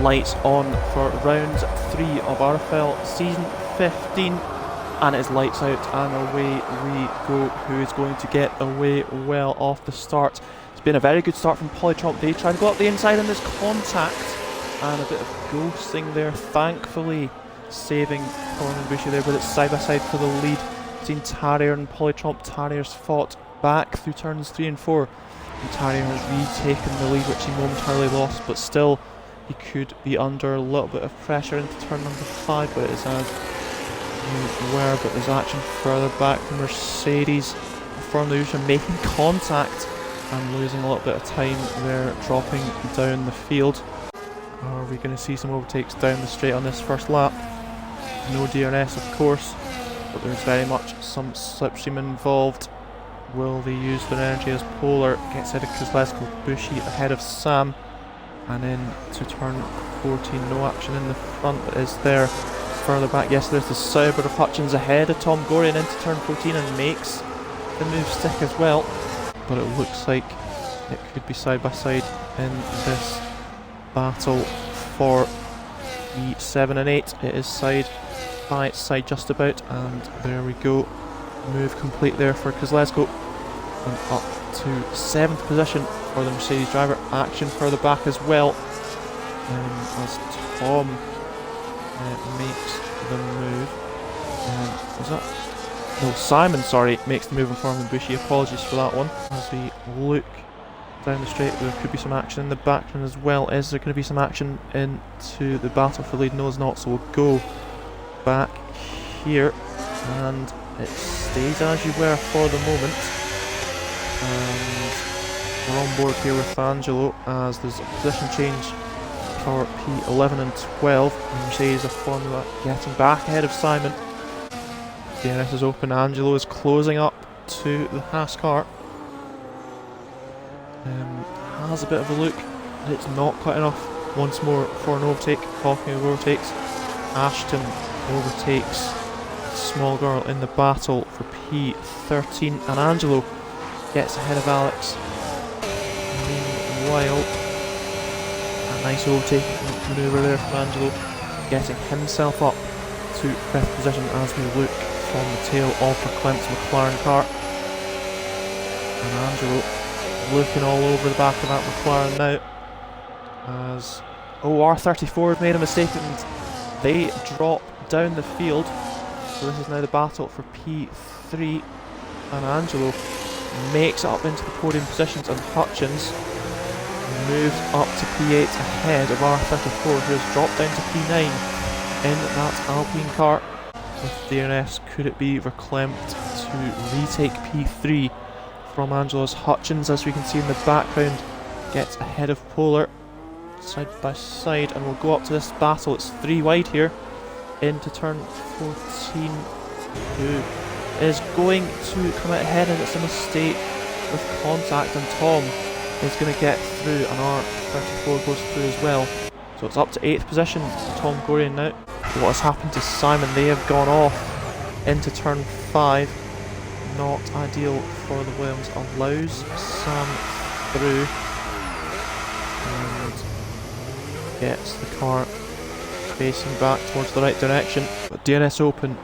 lights on for round 3 of RFL season 15, and it's lights out and away we go. Who is going to get away well off the start? It's been a very good start from Polytron. They try to go up the inside and there's contact and a bit of ghosting there, thankfully saving Thorn and Bushy there, but it's side by side for the lead between Tarrier and Polytromp. Tarrier's fought back through turns 3 and 4, and Tarrier has retaken the lead, which he momentarily lost, but still he could be under a little bit of pressure into turn number 5, but it's as you were. But there's action further back from Mercedes from the Usha, making contact and losing a little bit of time there, dropping down the field. Are we going to see some overtakes down the straight on this first lap? No DRS of course, but there's very much some slipstream involved. Will they use their energy as Polar gets ahead of Kozlesko, Bushy ahead of Sam, and into turn 14 no action in the front, but is there further back? Yes, there's the Sauber of Hutchins ahead of Tom Gorian into turn 14 and makes the move stick as well, but it looks like it could be side by side in this battle for E7 and 8. It is side by side just about, and there we go. Move complete there for Kozlesko, and up to 7th position for the Mercedes driver. Action further back as well, as Tom makes the move. Was that? No, Simon, sorry, makes the move on Foreman Bushy. Apologies for that one. As we look down the straight, there could be some action in the background as well. Is there going to be some action into the battle for lead? No, it's not, so we'll go back here, and it stays as you were for the moment. And we're on board here with Angelo, as there's a position change for P11 and 12. And Mercedes of Formula getting back ahead of Simon. DNS is open. Angelo is closing up to the Haas car. Has a bit of a look, but it's not quite enough. Once more for an overtake. Talking of overtakes, Ashton overtakes Small Girl in the battle for P13, and Angelo gets ahead of Alex. Meanwhile, a nice overtaking manoeuvre there from Angelo, getting himself up to 5th position as we look from the tail of Verklemt's McLaren car. And Angelo looking all over the back of that McLaren now, as R34 made a mistake and they drop down the field. So this is now the battle for P3, and Angelo makes it up into the podium positions, and Hutchins moves up to P8 ahead of R34, who has dropped down to P9 in that Alpine car. With DNS, could it be Verklempt to retake P3 from Angelo's? Hutchins, as we can see in the background, gets ahead of Polar side by side, and we'll go up to this battle. It's 3 wide here into turn 14. Who is going to come out ahead, and it's a mistake with contact, and Tom is going to get through, and R34 goes through as well. So it's up to 8th position for Tom Gorian now. What has happened to Simon? They have gone off into turn 5. Not ideal for the Williams. Allows Sam through and gets the car facing back towards the right direction. But DNS open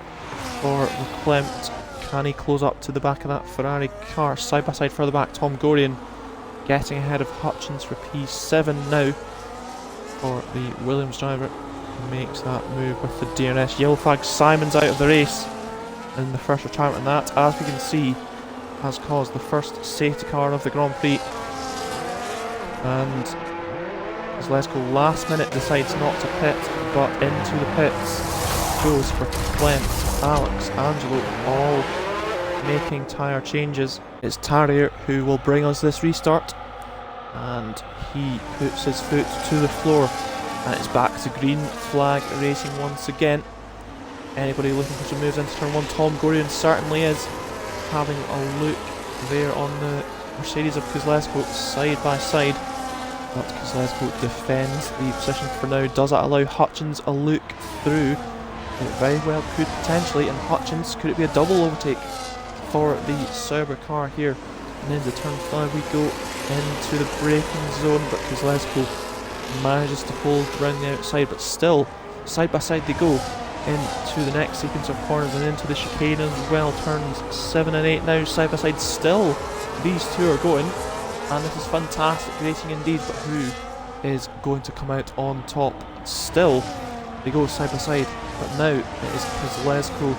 for Verklempt. Can he close up to the back of that Ferrari car? Side by side further back, Tom Gorian getting ahead of Hutchins for P7 now. For the Williams driver, makes that move with the DNS. Yellow flag, Simon's out of the race in the first retirement, and that, as we can see, has caused the first safety car of the Grand Prix. And Kozlesko last minute decides not to pit, but into the pits goes for Verklempt, Alex, Angelo, all making tyre changes. It's Tarrier who will bring us this restart, and he puts his foot to the floor, and it's back to green flag racing once again. Anybody looking for some moves into turn 1? Tom Gorian certainly is, having a look there on the Mercedes of Kozlesko side by side, but Kozlesko defends the position for now. Does that allow Hutchins a look through? It very well could potentially, and Hutchins, could it be a double overtake for the Sauber car here? And into turn 5 we go into the braking zone, but Kozlesko manages to hold around the outside, but still, side by side they go into the next sequence of corners and into the chicane as well. Turns 7 and 8 now, side by side still. These two are going, and this is fantastic racing indeed, but who is going to come out on top? Still, they go side by side, but now it is Kozlezko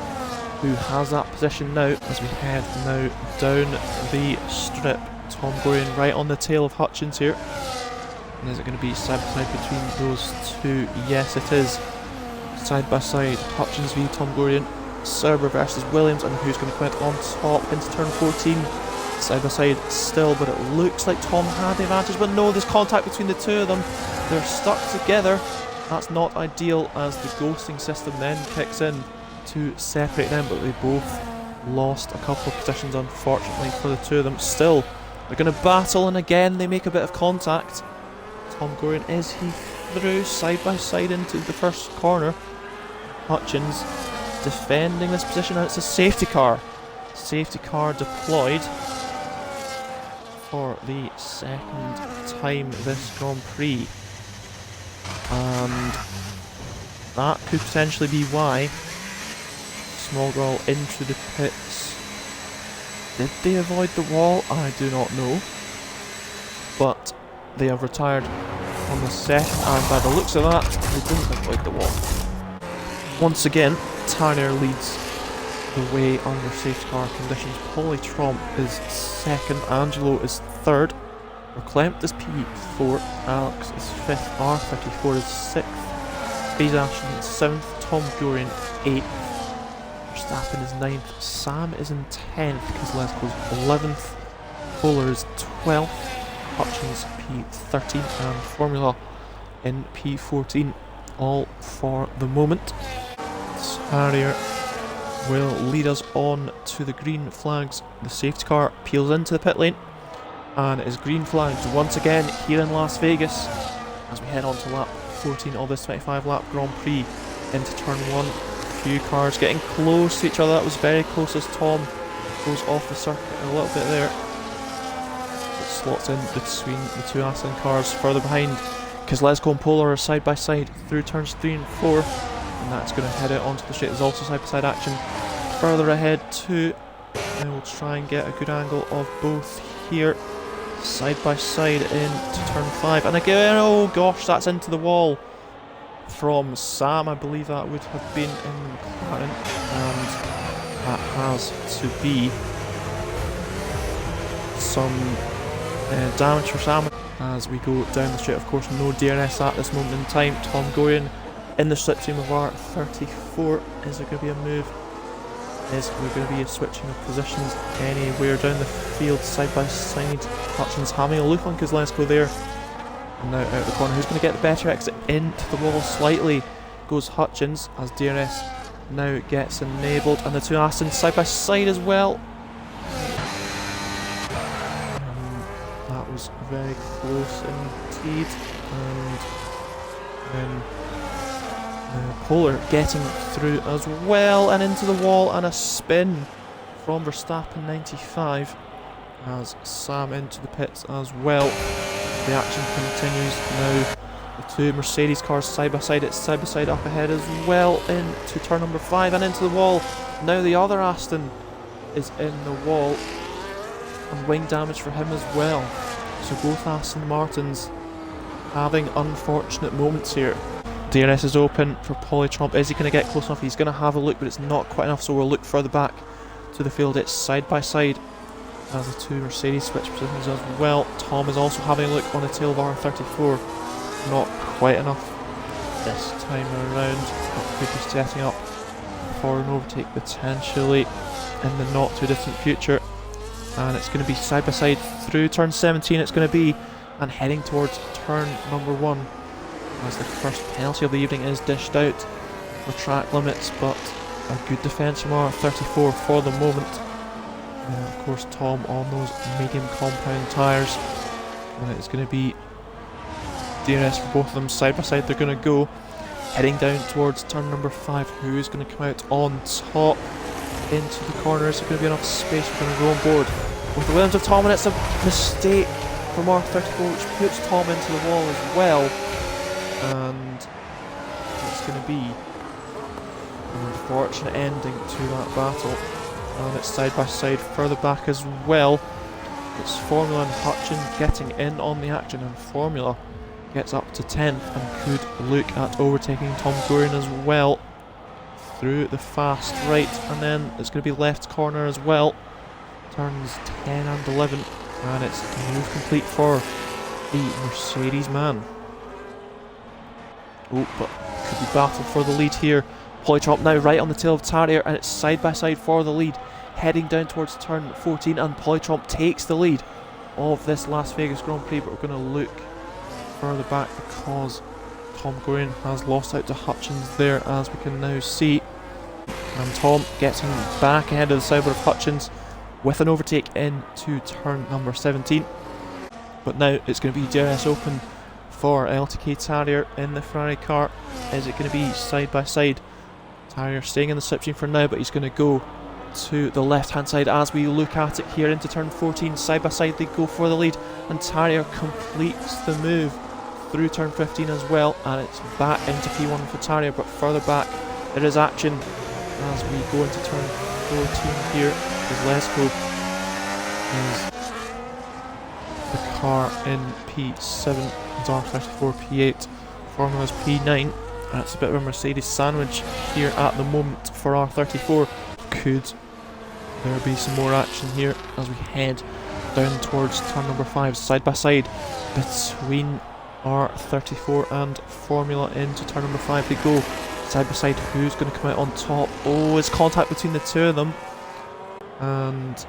who has that position now as we head now down the strip. Tom Gorian right on the tail of Hutchins here. And is it going to be side by side between those two? Yes, it is. Side by side, Hutchins v Tom Gorian, Serber versus Williams, and who's going to come out on top into turn 14? Side by side still, but it looks like Tom had the advantage, but no, there's contact between the two of them. They're stuck together. That's not ideal as the ghosting system then kicks in to separate them, but they both lost a couple of positions unfortunately for the two of them. Still, they're going to battle, and again they make a bit of contact. Tom Gorian, is he through side by side into the first corner? Hutchins defending this position, and it's a safety car. Safety car deployed for the second time this Grand Prix, and that could potentially be why Small Girl into the pits. Did they avoid the wall? I do not know, but they have retired on the second, and by the looks of that, they didn't avoid the wall. Once again, Tanner leads the way under safety car conditions. Polly Tromp is second, Angelo is third, Verklempt is P4, Alex is 5th, R34 is 6th, Faze Ashton is 7th, Tom Gorian 8th, Verstappen is 9th, Sam is in 10th, Kozlezko's 11th, Polar is 12th, Hutchins P13, and Formula in P14, all for the moment. Harrier will lead us on to the green flags. The safety car peels into the pit lane and is green flagged once again here in Las Vegas as we head on to lap 14 of this 25 lap Grand Prix into turn 1. A few cars getting close to each other. That was very close as Tom goes off the circuit a little bit there. It slots in between the two Aston cars further behind. Kozlezko and Polar are side by side through turns 3 and 4, and that's going to head out onto the straight. There's also side by side action further ahead too, and we'll try and get a good angle of both here. Side by side into turn 5, and again, oh gosh, that's into the wall from Sam. I believe that would have been in the McLaren, and that has to be some damage for Sam as we go down the straight. Of course, no DRS at this moment in time. Tom Gorian in the slipstream of R34. Is there going to be a move? Is there going to be a switching of positions anywhere down the field side by side? Hutchins having a look on Kozlezko there. And now out of the corner, who's going to get the better exit into the wall slightly? Goes Hutchins as DRS now gets enabled, and the two Astons side by side as well. That was very close indeed, and then Polar getting through as well and into the wall, and a spin from Verstappen 95 as Sam into the pits as well. The action continues now. The two Mercedes cars side by side. It's side by side up ahead as well into turn number 5 and into the wall. Now the other Aston is in the wall, and wing damage for him as well. So both Aston Martins having unfortunate moments here. DRS is open for Polly Tromp. Is he going to get close enough? He's going to have a look, but it's not quite enough, so we'll look further back to the field. It's side by side as the two Mercedes switch positions as well. Tom is also having a look on the tail of R34. Not quite enough this time around. That could be setting up for an overtake potentially in the not too distant future. And it's going to be side by side through turn 17. It's going to be, and heading towards turn number 1 as the first penalty of the evening is dished out for track limits, but a good defence from R34 for the moment. Of course, Tom on those medium compound tyres, and it's going to be DRS for both of them side by side. They're going to go heading down towards turn number 5. Who is going to come out on top into the corner? Is there going to be enough space? We're going to go on board with the Williams of Tom, and it's a mistake from R34 which puts Tom into the wall as well. and it's going to be an unfortunate ending to that battle. And it's side by side further back as well. It's Formula and Hutchins getting in on the action, and Formula gets up to 10th and could look at overtaking Tom Gorian as well through the fast right, and then it's going to be left corner as well, turns 10 and 11, and it's move complete for the Mercedes man. Oh, but could be battle for the lead here. Polytrop now right on the tail of Tarrier, and it's side by side for the lead, heading down towards turn 14, and Polytrop takes the lead of this Las Vegas Grand Prix, but we're going to look further back because Tom Gorian has lost out to Hutchins there, as we can now see, and Tom gets him back ahead of the Sauber of Hutchins with an overtake into turn number 17. But now it's going to be DRS open for LTK Tarrier in the Ferrari car. Is it going to be side by side? Tarrier staying in the slipstream for now, but he's going to go to the left hand side as we look at it here into turn 14. Side by side they go for the lead, and Tarrier completes the move through turn 15 as well, and it's back into P1 for Tarrier, but further back there is action as we go into turn 14 here, because Lesko is the car in P7, and R34 P8, Formula's P9. That's a bit of a Mercedes sandwich here at the moment for R34. Could there be some more action here as we head down towards turn number 5, side by side between R34 and Formula into turn number 5 they go. Side by side, who's going to come out on top? Oh, it's contact between the two of them. And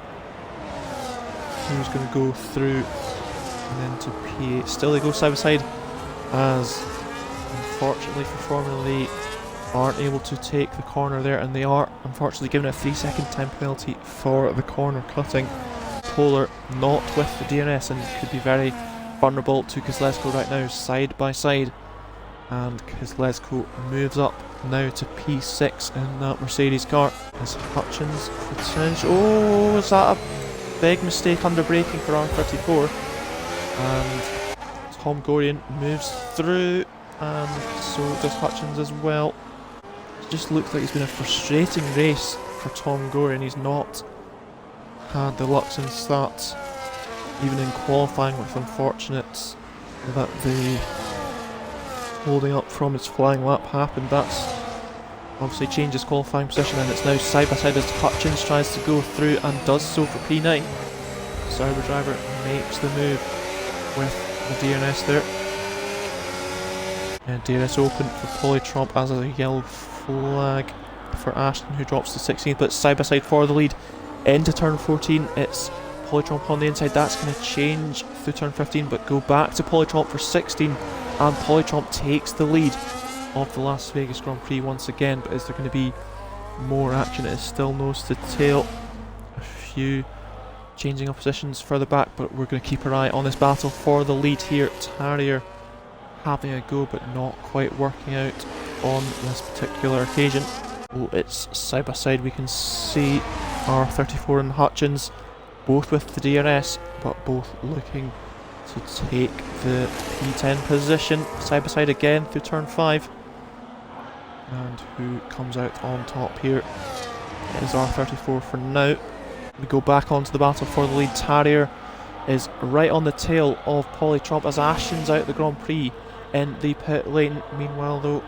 who's going to go through and into P8? Still they go side by side, as unfortunately for Formula they aren't able to take the corner there, and they are unfortunately given a 3-second time penalty for the corner cutting. Polar not with the DRS and could be very vulnerable to Kozlezko right now, side by side, and Kozlezko moves up now to P6 in that Mercedes car. As Hutchins potential, oh, is that a big mistake under braking for R34, and Tom Gorian moves through, and so does Hutchins as well. It just looks like it's been a frustrating race for Tom Gorian. He's not had the luck since that, even in qualifying, with unfortunate that the holding up from his flying lap happened. That's obviously changed his qualifying position, and it's now side by side as Hutchins tries to go through and does so for P9. Sauber driver makes the move with the DRS there. And DRS open for Polytrop as a yellow flag for Ashton, who drops to 16th, but side by side for the lead into turn 14. It's Polytrop on the inside. That's going to change through turn 15, but go back to Polytrop for 16, and Polytrop takes the lead of the Las Vegas Grand Prix once again. But is there going to be more action? It is still nose to tail. A few changing of positions further back, but we're going to keep our eye on this battle for the lead here. Tarrier having a go, but not quite working out on this particular occasion. Oh, it's side by side. We can see R34 and Hutchins both with the DRS, but both looking to take the P10 position. Side by side again through turn 5. And who comes out on top here is R34 for now. We go back onto the battle for the lead. Tarrier is right on the tail of Polytrop as Ashton's out the Grand Prix in the pit lane. Meanwhile though,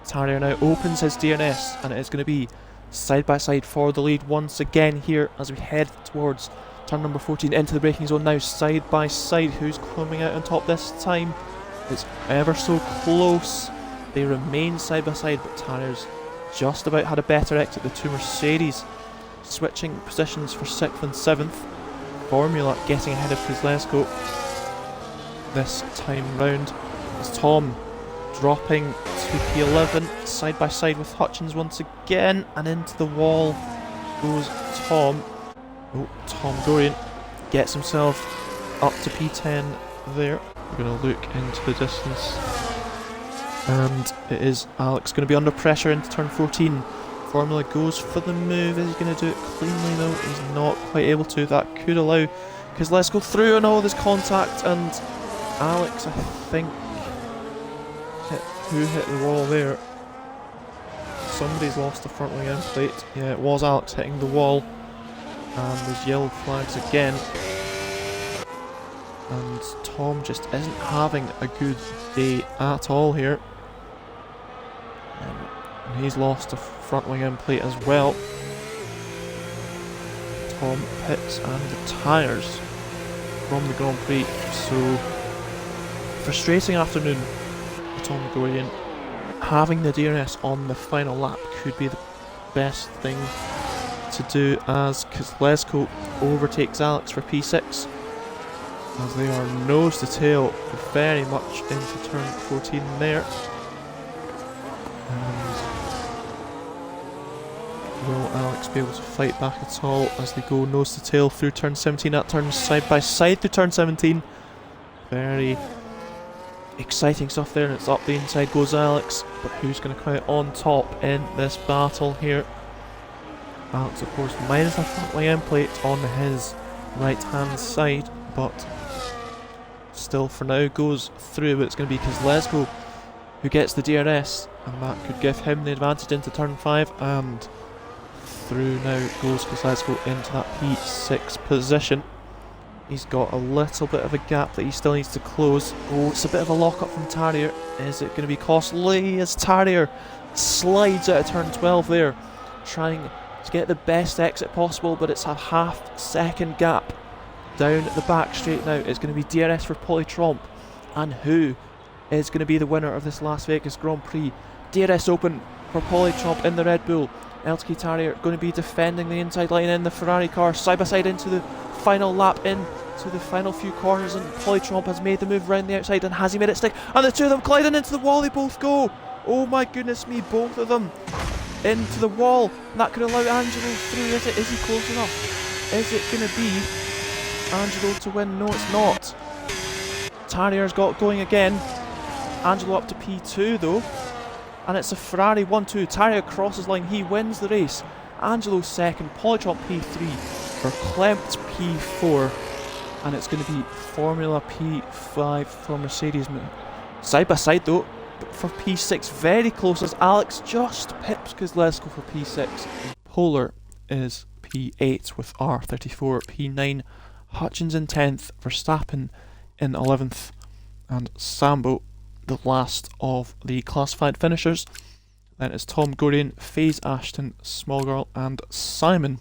Tarrier now opens his DRS, and it is going to be side by side for the lead once again here as we head towards turn number 14 into the braking zone. Now side by side, who's coming out on top this time? It's ever so close. They remain side by side, but Tarrier's just about had a better exit. The two Mercedes switching positions for 6th and 7th. Formula getting ahead of Kozlezko this time round. As Tom dropping to P11, side by side with Hutchins once again, and into the wall goes Tom. Oh, Tom Gorian gets himself up to P10 there. We're going to look into the distance, and it is Alex going to be under pressure into turn 14. Formula goes for the move. Is he going to do it cleanly though? He's not quite able to. That could allow, because let's go through and all this contact, and Alex, I think, hit who hit the wall there? Somebody's lost the front wing end plate. Yeah, it was Alex hitting the wall. And there's yellow flags again. And Tom just isn't having a good day at all here. And he's lost the front wing end plate as well. Tom pits and retires from the Grand Prix. So, frustrating afternoon for Tom Gorian. Having the DRS on the final lap could be the best thing to do, as Kozlezko overtakes Alex for P6 as they are nose to tail very much into turn 14 there. And will Alex be able to fight back at all as they go nose to tail through turn 17? That turns side by side through turn 17. Very exciting stuff there, and it's up the inside goes Alex, but who's going to come out on top in this battle here? Alex, of course, minus a front wing end plate on his right hand side, but still for now goes through. But it's going to be Kozlezko who gets the DRS, and that could give him the advantage into turn 5, and through now goes Kozlezko into that P6 position. He's got a little bit of a gap that he still needs to close. Oh, it's a bit of a lock up from Tarrier. Is it going to be costly as Tarrier slides out of turn 12 there, trying to get the best exit possible, but it's a half-second gap down the back straight now. It's going to be DRS for Polytromp, and who is going to be the winner of this Las Vegas Grand Prix? DRS open for Polytromp in the Red Bull. LTK Tarrier going to be defending the inside line in the Ferrari car, side by side into the final lap, in to the final few corners, and Polytromp has made the move round the outside, and has he made it stick? And the two of them colliding into the wall, they both go. Oh my goodness me, both of them into the wall. And that could allow Angelo through. Is he close enough? Is it going to be Angelo to win? No, it's not. Tarrier's got going again. Angelo up to P2 though. And it's a Ferrari 1-2. Tarrier crosses line, he wins the race. Angelo second, Polytromp P3, Verklempt P4, and it's going to be Formula P5 for Mercedes. Side by side though, but for P6, very close as Alex just pips Kozlezko for P6. Polar is P8 with R34, P9, Hutchins in 10th, Verstappen in 11th, and Sambo the last of the classified finishers. Then it's Tom Gorian, FaZe Ashton, Smallgirl and Simon